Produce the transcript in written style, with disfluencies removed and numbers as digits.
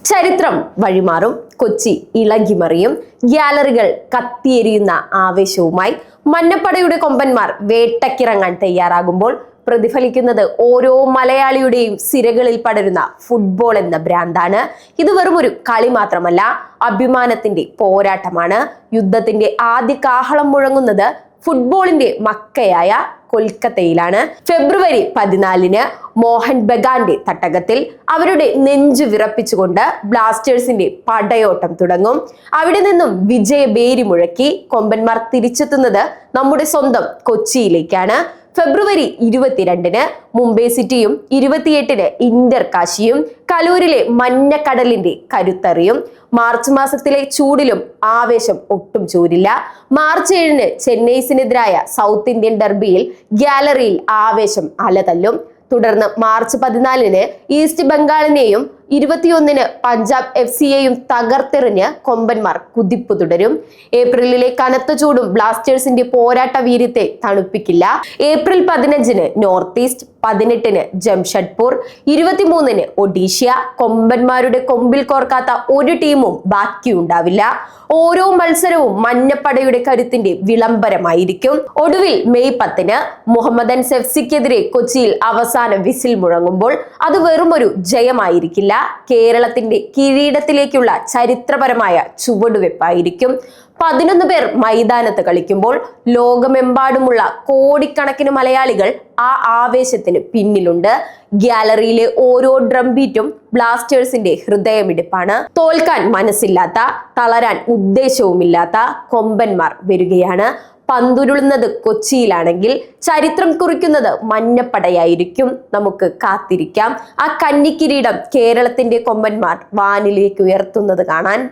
ചരിത്രം വഴിമാറും, കൊച്ചി ഇളകിമറിയും, ഗ്യാലറികൾ കത്തിയെരിയുന്ന ആവേശവുമായി മഞ്ഞപ്പടയുടെ കൊമ്പന്മാർ വേട്ടക്കിറങ്ങാൻ തയ്യാറാകുമ്പോൾ പ്രതിഫലിക്കുന്നത് ഓരോ മലയാളിയുടെയും സിരകളിൽ പടരുന്ന ഫുട്ബോൾ എന്ന ഭ്രാന്താണ്. ഇത് വെറും ഒരു കളി മാത്രമല്ല, അഭിമാനത്തിന്റെ പോരാട്ടമാണ്. യുദ്ധത്തിന്റെ ആദ്യ കാഹളം മുഴങ്ങുന്നത് ഫുട്ബോളിന്റെ മക്കയായ കൊൽക്കത്തയിലാണ്. ഫെബ്രുവരി 14 മോഹൻ ബഗാന്റെ തട്ടകത്തിൽ അവരുടെ നെഞ്ചു വിറപ്പിച്ചുകൊണ്ട് ബ്ലാസ്റ്റേഴ്സിന്റെ പടയോട്ടം തുടങ്ങും. അവിടെ നിന്നും വിജയബേരി മുഴക്കി കൊമ്പന്മാർ തിരിച്ചെത്തുന്നത് നമ്മുടെ സ്വന്തം കൊച്ചിയിലേക്കാണ്. ഫെബ്രുവരി 22 മുംബൈ സിറ്റിയും 28 ഇന്റർ കാശിയും കലൂരിലെ മഞ്ഞക്കടലിന്റെ കരുത്തറിയും. മാർച്ച് മാസത്തിലെ ചൂടിലും ആവേശം ഒട്ടും ചൂരില്ല. മാർച്ച് 7 ചെന്നൈസിനെതിരായ സൗത്ത് ഇന്ത്യൻ ഡെർബിയിൽ ഗ്യാലറിയിൽ ആവേശം അലതല്ലും. തുടർന്ന് മാർച്ച് 14 ഈസ്റ്റ് ബംഗാളിനെയും 21 പഞ്ചാബ് FC-യെയും തകർത്തെറിഞ്ഞ് കൊമ്പന്മാർ കുതിപ്പ് തുടരും. ഏപ്രിലിലെ കനത്ത ചൂടും ബ്ലാസ്റ്റേഴ്സിന്റെ പോരാട്ട വീര്യത്തെ തണുപ്പിക്കില്ല. April 15 north east, 18 Jamshedpur, 23 Odisha. കൊമ്പന്മാരുടെ കൊമ്പിൽ കോർക്കാത്ത ഒരു ടീമും ബാക്കിയുണ്ടാവില്ല. ഓരോ മത്സരവും മഞ്ഞപ്പടയുടെ കരുത്തിന്റെ വിളംബരമായിരിക്കും. ഒടുവിൽ മെയ് 10 മുഹമ്മദൻ FC-ക്കെതിരെ കൊച്ചിയിൽ അവസാന വിസിൽ മുഴങ്ങുമ്പോൾ അത് വെറുമൊരു ജയമായിരിക്കില്ല, കേരളത്തിന്റെ കിരീടത്തിലേക്കുള്ള ചരിത്രപരമായ ചുവടുവെപ്പായിരിക്കും. 11 പേർ മൈതാനത്ത് കളിക്കുമ്പോൾ ലോകമെമ്പാടുമുള്ള കോടിക്കണക്കിന് മലയാളികൾ ആ ആവേശത്തിന് പിന്നിലുണ്ട്. ഗ്യാലറിയിലെ ഓരോ ഡ്രം ബീറ്റും ബ്ലാസ്റ്റേഴ്സിന്റെ ഹൃദയമിടിപ്പാണ്. തോൽക്കാൻ മനസ്സില്ലാത്ത, തളരാൻ ഉദ്ദേശവുമില്ലാത്ത കൊമ്പന്മാർ വരികയാണ്. പന്തുരുളുന്നത് കൊച്ചിയിലാണെങ്കിൽ ചരിത്രം കുറിക്കുന്നത് മഞ്ഞപ്പടയായിരിക്കും. നമുക്ക് കാത്തിരിക്കാം ആ കന്നിക്കിരീടം കേരളത്തിന്റെ കൊമ്പന്മാർ വാനിലേക്ക് ഉയർത്തുന്നത് കാണാൻ.